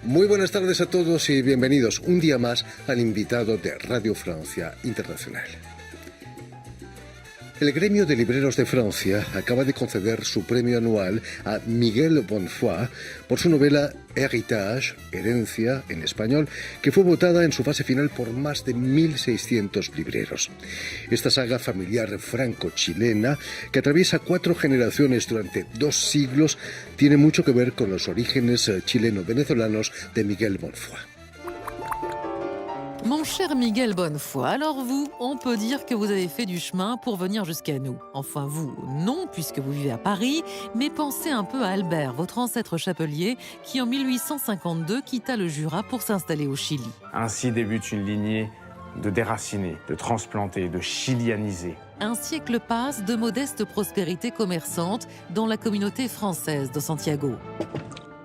Muy buenas tardes a todos y bienvenidos un día más al invitado de Radio Francia Internacional. El Gremio de Libreros de Francia acaba de conceder su premio anual a Miguel Bonnefoy por su novela Héritage, Herencia en español, que fue votada en su fase final por más de 1.600 libreros. Esta saga familiar franco-chilena, que atraviesa 4 generaciones durante 2 siglos, tiene mucho que ver con los orígenes chileno-venezolanos de Miguel Bonnefoy. Mon cher Miguel Bonnefoy, alors vous, on peut dire que vous avez fait du chemin pour venir jusqu'à nous. Enfin vous, non, puisque vous vivez à Paris, mais pensez un peu à Albert, votre ancêtre chapelier, qui en 1852 quitta le Jura pour s'installer au Chili. Ainsi débute une lignée de déracinés, de transplantés, de chilianisés. Un siècle passe de modeste prospérité commerçante dans la communauté française de Santiago.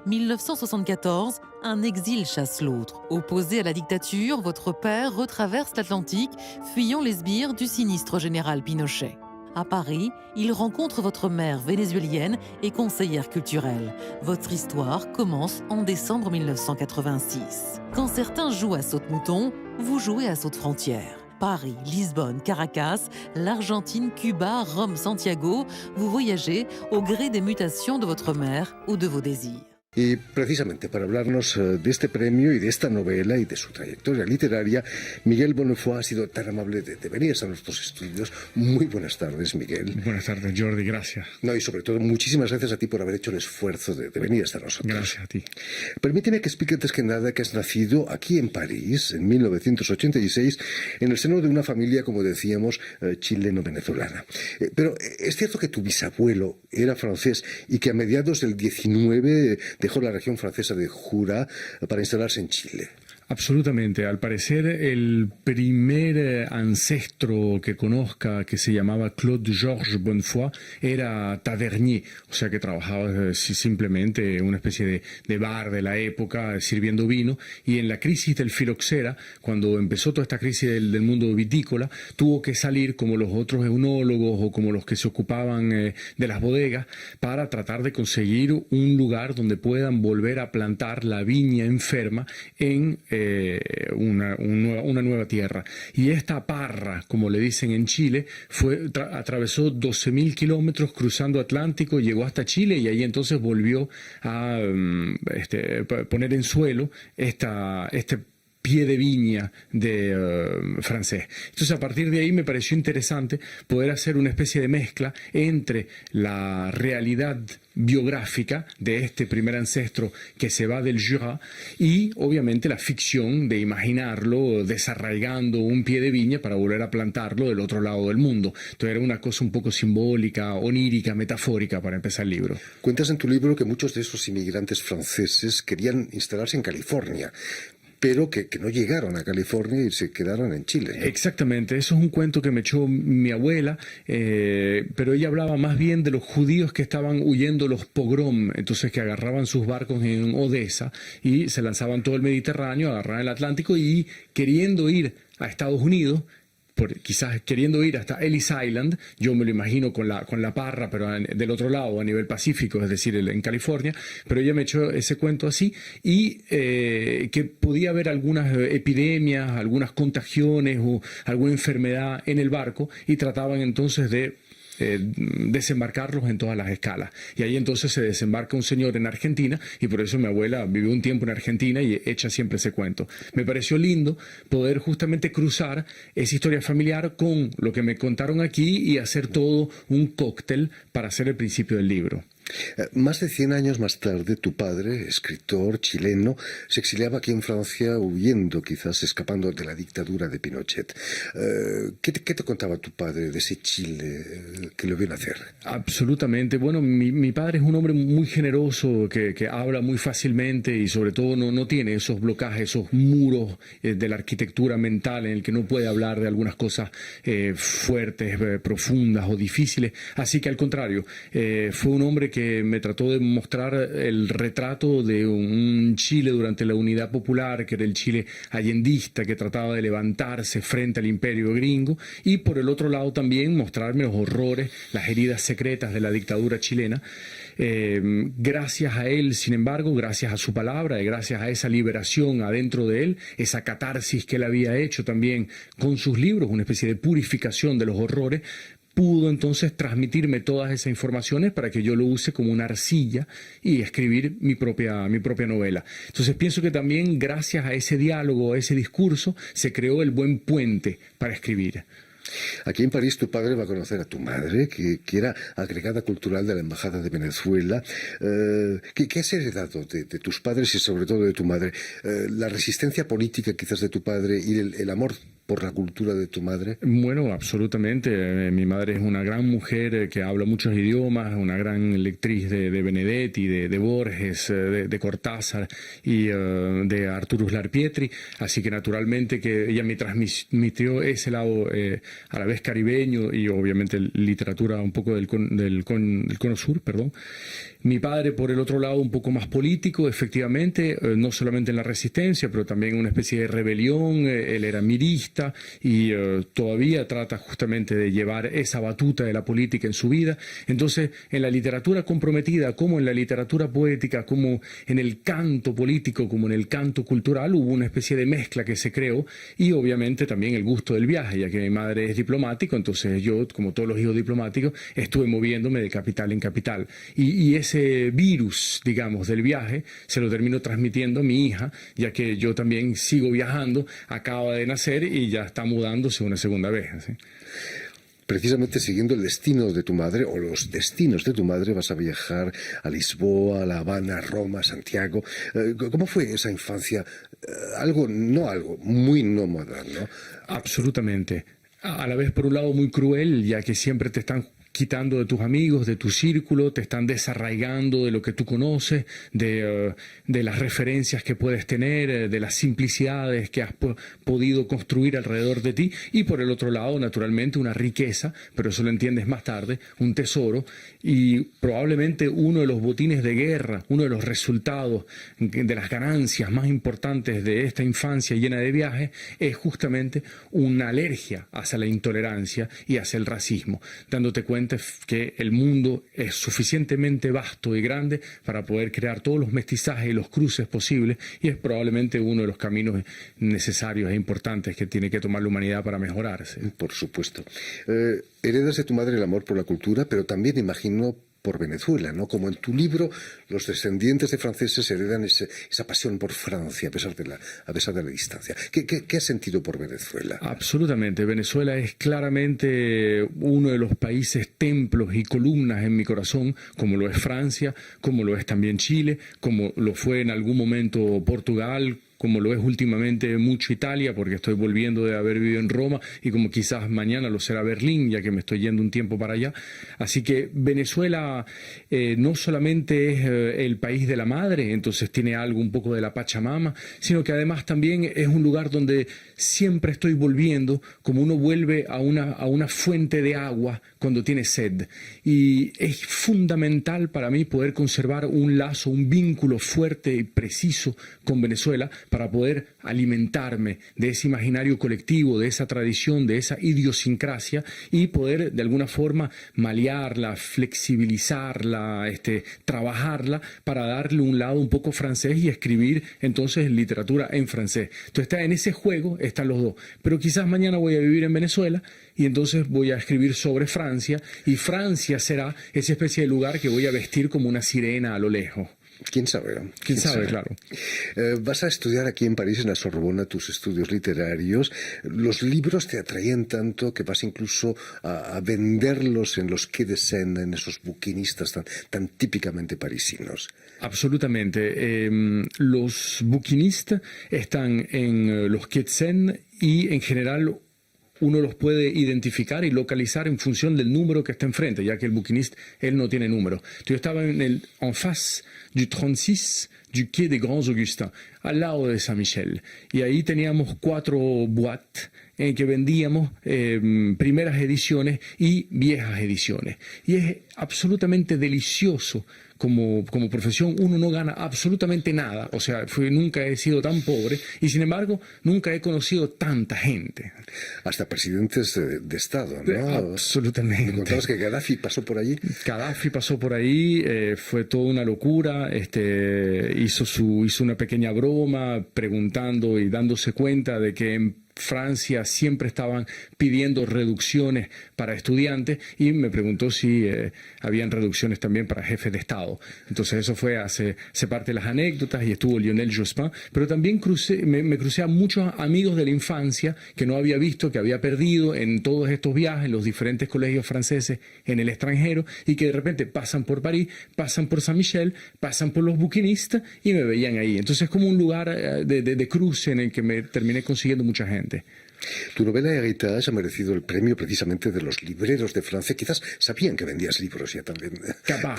1974, un exil chasse l'autre. Opposé à la dictature, votre père retraverse l'Atlantique, fuyant les sbires du sinistre général Pinochet. À Paris, il rencontre votre mère vénézuélienne et conseillère culturelle. Votre histoire commence en décembre 1986. Quand certains jouent à saute-mouton, vous jouez à saute-frontière. Paris, Lisbonne, Caracas, l'Argentine, Cuba, Rome, Santiago, vous voyagez au gré des mutations de votre mère ou de vos désirs. Y precisamente para hablarnos de este premio y de esta novela y de su trayectoria literaria, Miguel Bonnefoy ha sido tan amable de venir a nuestros estudios. Muy buenas tardes, Miguel. Buenas tardes, Jordi, gracias. No, y sobre todo, muchísimas gracias a ti por haber hecho el esfuerzo de venir hasta nosotros. Gracias a ti. Permíteme que explique antes que nada que has nacido aquí en París, en 1986, en el seno de una familia, como decíamos, chileno-venezolana. Pero es cierto que tu bisabuelo era francés y que a mediados del 19 dejó la región francesa de Jura para instalarse en Chile. Absolutamente. Al parecer, el primer ancestro que conozca, que se llamaba Claude-Georges Bonnefoy, era tavernier, o sea que trabajaba simplemente una especie de bar de la época, sirviendo vino, y en la crisis del filoxera, cuando empezó toda esta crisis del mundo vitícola, tuvo que salir como los otros eunólogos o como los que se ocupaban de las bodegas para tratar de conseguir un lugar donde puedan volver a plantar la viña enferma en una nueva tierra. Y esta parra, como le dicen en Chile, atravesó 12.000 kilómetros cruzando Atlántico, llegó hasta Chile y ahí entonces volvió a poner en suelo este pie de viña francés. Entonces, a partir de ahí me pareció interesante poder hacer una especie de mezcla entre la realidad biográfica de este primer ancestro que se va del Jura y, obviamente, la ficción de imaginarlo desarraigando un pie de viña para volver a plantarlo del otro lado del mundo. Entonces, era una cosa un poco simbólica, onírica, metafórica para empezar el libro. Cuentas en tu libro que muchos de esos inmigrantes franceses querían instalarse en California, pero que no llegaron a California y se quedaron en Chile, ¿no? Exactamente, eso es un cuento que me echó mi abuela, pero ella hablaba más bien de los judíos que estaban huyendo los pogrom, entonces que agarraban sus barcos en Odessa y se lanzaban todo el Mediterráneo, agarraban el Atlántico y queriendo ir a Estados Unidos, quizás queriendo ir hasta Ellis Island, yo me lo imagino con la parra, pero del otro lado, a nivel pacífico, es decir, en California, pero ella me echó ese cuento así, y que podía haber algunas epidemias, algunas contagiones o alguna enfermedad en el barco, y trataban entonces de desembarcarlos en todas las escalas. Y ahí entonces se desembarca un señor en Argentina, y por eso mi abuela vivió un tiempo en Argentina y echa siempre ese cuento. Me pareció lindo poder justamente cruzar esa historia familiar con lo que me contaron aquí y hacer todo un cóctel para hacer el principio del libro. Más de 100 años más tarde, tu padre, escritor chileno, se exiliaba aquí en Francia huyendo, quizás escapando de la dictadura de Pinochet. ¿Qué te contaba tu padre de ese Chile que lo vio nacer? Absolutamente. Bueno, mi padre es un hombre muy generoso, que habla muy fácilmente y sobre todo no tiene esos blocajes, esos muros de la arquitectura mental en el que no puede hablar de algunas cosas fuertes, profundas o difíciles. Así que al contrario, fue un hombre que me trató de mostrar el retrato de un Chile durante la Unidad Popular, que era el Chile allendista, que trataba de levantarse frente al imperio gringo, y por el otro lado también mostrarme los horrores, las heridas secretas de la dictadura chilena. Gracias a él, sin embargo, gracias a su palabra y gracias a esa liberación adentro de él, esa catarsis que él había hecho también con sus libros, una especie de purificación de los horrores, pudo entonces transmitirme todas esas informaciones para que yo lo use como una arcilla y escribir mi propia novela. Entonces pienso que también gracias a ese diálogo, a ese discurso, se creó el buen puente para escribir. Aquí en París tu padre va a conocer a tu madre, que era agregada cultural de la Embajada de Venezuela. ¿Qué has heredado de tus padres y sobre todo de tu madre? ¿La resistencia política quizás de tu padre y el amor por la cultura de tu madre? Bueno, absolutamente. Mi madre es una gran mujer que habla muchos idiomas, una gran lectriz de Benedetti, de Borges, de Cortázar y de Arturo Uslar Pietri, así que naturalmente que ella me transmitió ese lado a la vez caribeño y obviamente literatura un poco del cono sur, perdón. Mi padre, por el otro lado, un poco más político, efectivamente, no solamente en la resistencia, pero también una especie de rebelión. Él era mirista y todavía trata justamente de llevar esa batuta de la política en su vida. Entonces, en la literatura comprometida, como en la literatura poética, como en el canto político, como en el canto cultural, hubo una especie de mezcla que se creó y obviamente también el gusto del viaje, ya que mi madre es diplomático, entonces yo, como todos los hijos diplomáticos, estuve moviéndome de capital en capital. Y ese virus, digamos, del viaje, se lo termino transmitiendo a mi hija, ya que yo también sigo viajando, acaba de nacer y ya está mudándose una segunda vez. ¿Sí? Precisamente siguiendo el destino de tu madre, o los destinos de tu madre, vas a viajar a Lisboa, a La Habana, a Roma, a Santiago. ¿Cómo fue esa infancia? Algo muy nómada, ¿no? Absolutamente. A la vez, por un lado, muy cruel, ya que siempre te están quitando de tus amigos, de tu círculo, te están desarraigando de lo que tú conoces, de las referencias que puedes tener, de las simplicidades que has podido construir alrededor de ti, y por el otro lado, naturalmente, una riqueza, pero eso lo entiendes más tarde, un tesoro, y probablemente uno de los botines de guerra, uno de los resultados de las ganancias más importantes de esta infancia llena de viajes, es justamente una alergia hacia la intolerancia y hacia el racismo, dándote cuenta que el mundo es suficientemente vasto y grande para poder crear todos los mestizajes y los cruces posibles, y es probablemente uno de los caminos necesarios e importantes que tiene que tomar la humanidad para mejorarse. Por supuesto. Heredas de tu madre el amor por la cultura, pero también imagino por Venezuela, ¿no? Como en tu libro, los descendientes de franceses heredan esa pasión por Francia a pesar de la distancia. ¿Qué has sentido por Venezuela? Absolutamente. Venezuela es claramente uno de los países templos y columnas en mi corazón, como lo es Francia, como lo es también Chile, como lo fue en algún momento Portugal, como lo es últimamente mucho Italia, porque estoy volviendo de haber vivido en Roma, y como quizás mañana lo será Berlín, ya que me estoy yendo un tiempo para allá. Así que Venezuela no solamente es el país de la madre, entonces tiene algo un poco de la Pachamama, sino que además también es un lugar donde siempre estoy volviendo, como uno vuelve a una fuente de agua cuando tiene sed. Y es fundamental para mí poder conservar un lazo, un vínculo fuerte y preciso con Venezuela, para poder alimentarme de ese imaginario colectivo, de esa tradición, de esa idiosincrasia, y poder de alguna forma malearla, flexibilizarla, trabajarla para darle un lado un poco francés y escribir entonces literatura en francés. Entonces en ese juego están los dos. Pero quizás mañana voy a vivir en Venezuela y entonces voy a escribir sobre Francia, y Francia será esa especie de lugar que voy a vestir como una sirena a lo lejos. ¿Quién sabe? ¿Quién sabe? Claro. Vas a estudiar aquí en París, en la Sorbona, tus estudios literarios. Los libros te atraían tanto que vas incluso a venderlos en los quais de Seine, en esos buquinistas tan típicamente parisinos. Absolutamente. Los buquinistas están en los quais de Seine y en general uno los puede identificar y localizar en función del número que está enfrente, ya que el buquinista, él no tiene número. Yo estaba en face du 36 du Quai des Grands Augustins, al lado de Saint-Michel. Y ahí teníamos 4 boîtes en el que vendíamos primeras ediciones y viejas ediciones. Y es absolutamente delicioso. Como profesión uno no gana absolutamente nada, o sea, nunca he sido tan pobre y sin embargo nunca he conocido tanta gente. Hasta presidentes de Estado, ¿no? Absolutamente. ¿Me contabas que Gaddafi pasó por allí? Gaddafi pasó por ahí, fue toda una locura, hizo una pequeña broma preguntando y dándose cuenta de que en Francia siempre estaban pidiendo reducciones para estudiantes y me preguntó si habían reducciones también para jefes de Estado. Entonces eso fue hace parte de las anécdotas y estuvo Lionel Jospin, pero también me crucé a muchos amigos de la infancia que no había visto, que había perdido en todos estos viajes, en los diferentes colegios franceses en el extranjero y que de repente pasan por París, pasan por Saint-Michel, pasan por los buquinistas y me veían ahí. Entonces es como un lugar de cruce en el que me terminé consiguiendo mucha gente. Tu novela Héritage ha merecido el premio precisamente de los libreros de Francia. Quizás sabían que vendías libros ya también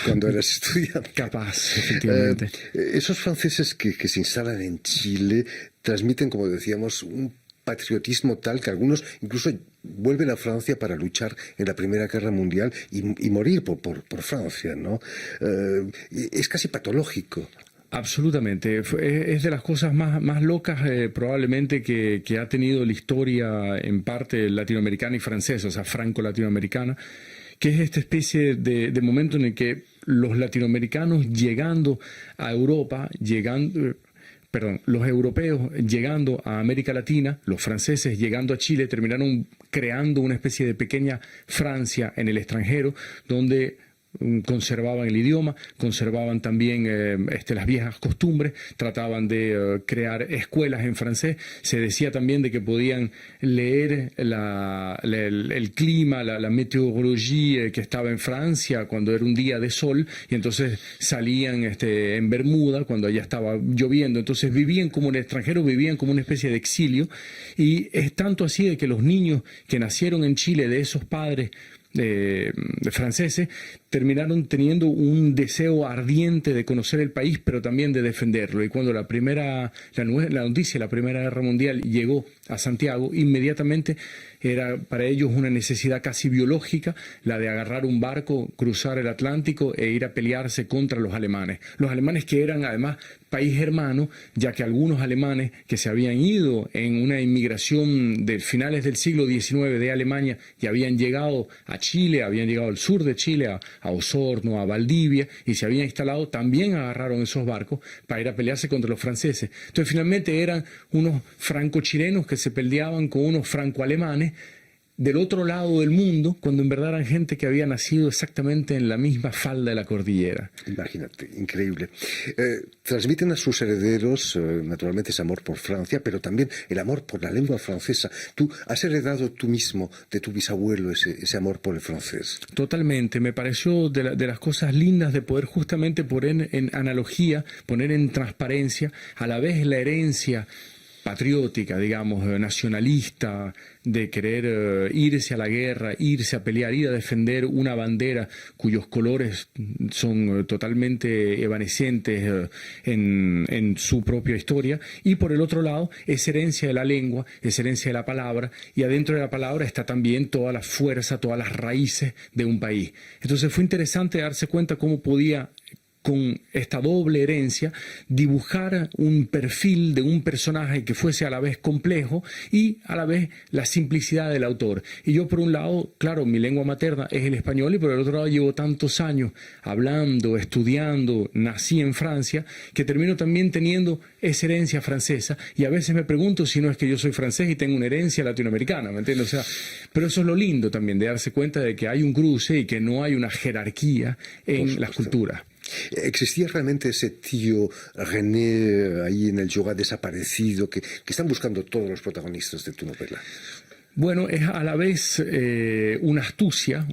cuando eras estudiante. Capaz, efectivamente. Esos franceses que se instalan en Chile transmiten, como decíamos, un patriotismo tal que algunos incluso vuelven a Francia para luchar en la Primera Guerra Mundial y morir por Francia, ¿no? Es casi patológico. Absolutamente, es de las cosas más locas probablemente que ha tenido la historia en parte latinoamericana y francesa, o sea, franco-latinoamericana, que es esta especie de momento en el que los latinoamericanos llegando a Europa, los europeos llegando a América Latina, los franceses llegando a Chile, terminaron creando una especie de pequeña Francia en el extranjero, donde conservaban el idioma, conservaban también las viejas costumbres, trataban de crear escuelas en francés. Se decía también de que podían leer el clima, la meteorología que estaba en Francia cuando era un día de sol y entonces salían en Bermuda cuando allá estaba lloviendo. Entonces vivían como en el extranjero, vivían como una especie de exilio y es tanto así de que los niños que nacieron en Chile de esos padres de franceses terminaron teniendo un deseo ardiente de conocer el país pero también de defenderlo y cuando la noticia de la Primera Guerra Mundial llegó a Santiago inmediatamente era para ellos una necesidad casi biológica la de agarrar un barco, cruzar el Atlántico e ir a pelearse contra los alemanes que eran además país hermano, ya que algunos alemanes que se habían ido en una inmigración de finales del siglo XIX de Alemania y habían llegado a Chile, habían llegado al sur de Chile, a Osorno, a Valdivia, y se habían instalado, también agarraron esos barcos para ir a pelearse contra los franceses. Entonces finalmente eran unos franco-chilenos que se peleaban con unos franco-alemanes del otro lado del mundo, cuando en verdad eran gente que había nacido exactamente en la misma falda de la cordillera. Imagínate, increíble. Transmiten a sus herederos, naturalmente, ese amor por Francia, pero también el amor por la lengua francesa. Tú has heredado tú mismo de tu bisabuelo ese amor por el francés. Totalmente. Me pareció de las cosas lindas de poder justamente poner en analogía, poner en transparencia, a la vez la herencia patriótica, digamos, nacionalista, de querer irse a la guerra, irse a pelear, ir a defender una bandera cuyos colores son totalmente evanescentes en su propia historia, y por el otro lado es herencia de la lengua, es herencia de la palabra, y adentro de la palabra está también toda la fuerza, todas las raíces de un país. Entonces fue interesante darse cuenta cómo podía, con esta doble herencia, dibujar un perfil de un personaje que fuese a la vez complejo y a la vez la simplicidad del autor. Y yo, por un lado, claro, mi lengua materna es el español, y por el otro lado llevo tantos años hablando, estudiando, nací en Francia, que termino también teniendo esa herencia francesa, y a veces me pregunto si no es que yo soy francés y tengo una herencia latinoamericana, ¿me entiendes? O sea, pero eso es lo lindo también, de darse cuenta de que hay un cruce y que no hay una jerarquía en las culturas. ¿Existía realmente ese tío René ahí en el yoga desaparecido que están buscando todos los protagonistas de tu novela? Bueno, es a la vez una astucia,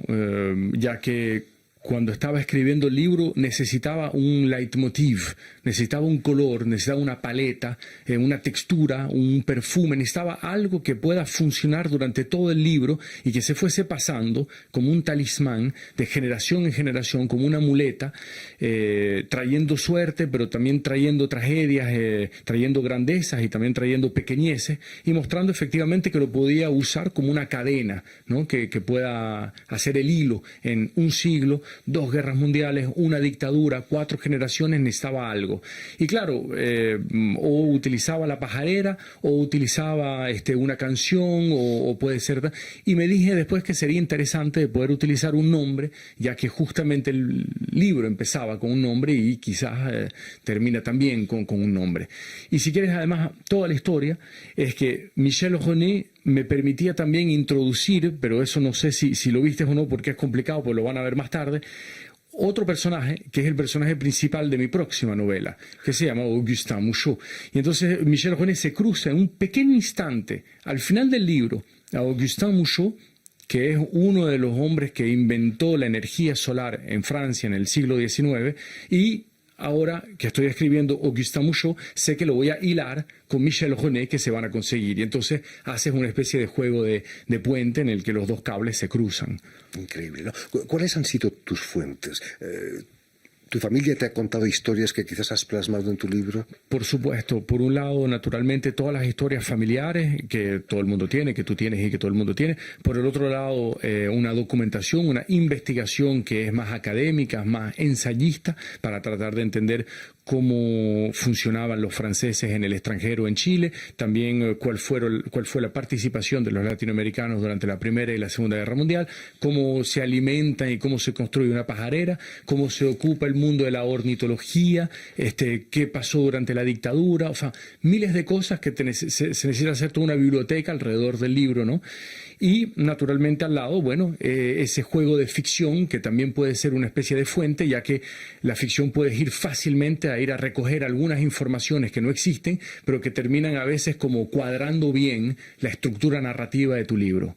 ya que cuando estaba escribiendo el libro necesitaba un leitmotiv, necesitaba un color, necesitaba una paleta, una textura, un perfume, necesitaba algo que pueda funcionar durante todo el libro y que se fuese pasando como un talismán de generación en generación, como una muleta, trayendo suerte, pero también trayendo tragedias, trayendo grandezas y también trayendo pequeñeces, y mostrando efectivamente que lo podía usar como una cadena, ¿no? que pueda hacer el hilo en un siglo, 2 guerras mundiales, una dictadura, 4 generaciones, necesitaba algo. Y claro, o utilizaba la pajarera, o utilizaba una canción, o puede ser... Y me dije después que sería interesante de poder utilizar un nombre, ya que justamente el libro empezaba con un nombre y quizás termina también con un nombre. Y si quieres, además, toda la historia es que Michel René me permitía también introducir, pero eso no sé si lo viste o no, porque es complicado, pues lo van a ver más tarde, otro personaje, que es el personaje principal de mi próxima novela, que se llama Augustin Mouchot. Y entonces Michel René se cruza en un pequeño instante, al final del libro, a Augustin Mouchot, que es uno de los hombres que inventó la energía solar en Francia en el siglo XIX, y ahora que estoy escribiendo Augustin Mouchot, sé que lo voy a hilar con Michel René, que se van a conseguir. Y entonces haces una especie de juego de puente en el que los dos cables se cruzan. Increíble, ¿no? ¿Cuáles han sido tus fuentes? ¿Tu familia te ha contado historias que quizás has plasmado en tu libro? Por supuesto. Por un lado, naturalmente, todas las historias familiares que todo el mundo tiene, que tú tienes y que todo el mundo tiene. Por el otro lado, una documentación, una investigación que es más académica, más ensayista, para tratar de entender cómo funcionaban los franceses en el extranjero en Chile, también cuál fue la participación de los latinoamericanos durante la Primera y la Segunda Guerra Mundial, cómo se alimentan y cómo se construye una pajarera, cómo se ocupa el mundo de la ornitología, qué pasó durante la dictadura, o sea, miles de cosas que se necesita hacer toda una biblioteca alrededor del libro, ¿no? Y naturalmente al lado, bueno, ese juego de ficción que también puede ser una especie de fuente, ya que la ficción puede ir fácilmente a ir a recoger algunas informaciones que no existen, pero que terminan a veces como cuadrando bien la estructura narrativa de tu libro.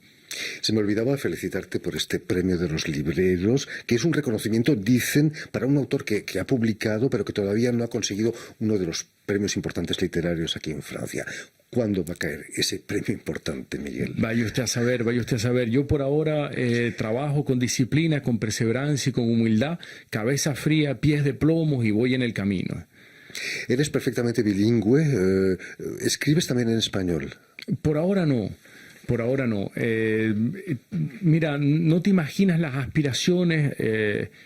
Se me olvidaba felicitarte por este premio de los libreros, que es un reconocimiento, dicen, para un autor que ha publicado, pero que todavía no ha conseguido uno de los premios importantes literarios aquí en Francia. ¿Cuándo va a caer ese premio importante, Miguel? Vaya usted a saber. Yo por ahora trabajo con disciplina, con perseverancia y con humildad, cabeza fría, pies de plomo, y voy en el camino. Eres perfectamente bilingüe. ¿Escribes también en español? Por ahora no. Mira, no te imaginas las aspiraciones,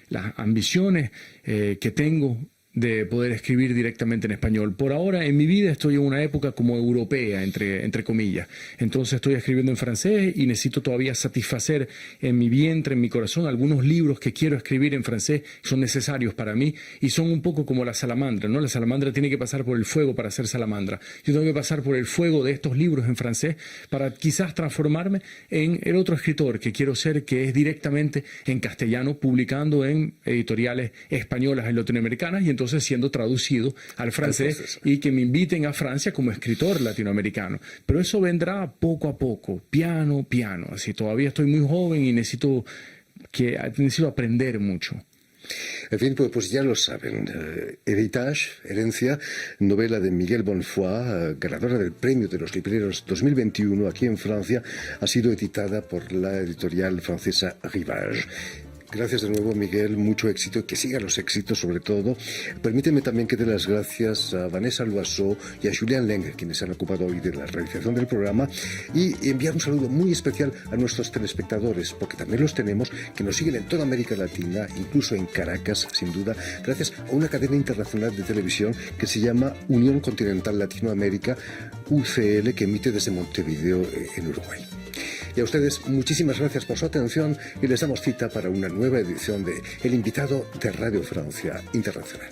las ambiciones que tengo de poder escribir directamente en español. Por ahora, en mi vida, estoy en una época como europea, entre comillas. Entonces estoy escribiendo en francés y necesito todavía satisfacer en mi vientre, en mi corazón, algunos libros que quiero escribir en francés, son necesarios para mí y son un poco como la salamandra, ¿no? La salamandra tiene que pasar por el fuego para ser salamandra. Yo tengo que pasar por el fuego de estos libros en francés para quizás transformarme en el otro escritor que quiero ser, que es directamente en castellano, publicando en editoriales españolas y latinoamericanas, y entonces siendo traducido al francés y que me inviten a Francia como escritor latinoamericano. Pero eso vendrá poco a poco, piano, así. Todavía estoy muy joven y necesito aprender mucho. En fin, pues ya lo saben. Héritage, Herencia, novela de Miguel Bonnefoy, ganadora del Premio de los Libreros 2021 aquí en Francia, ha sido editada por la editorial francesa Rivage. Gracias de nuevo, Miguel, mucho éxito y que sigan los éxitos sobre todo. Permíteme también que dé las gracias a Vanessa Loiseau y a Julien Leng, quienes se han ocupado hoy de la realización del programa, y enviar un saludo muy especial a nuestros telespectadores, porque también los tenemos, que nos siguen en toda América Latina, incluso en Caracas, sin duda, gracias a una cadena internacional de televisión que se llama Unión Continental Latinoamérica, UCL, que emite desde Montevideo, en Uruguay. Y a ustedes, muchísimas gracias por su atención y les damos cita para una nueva edición de El Invitado de Radio Francia Internacional.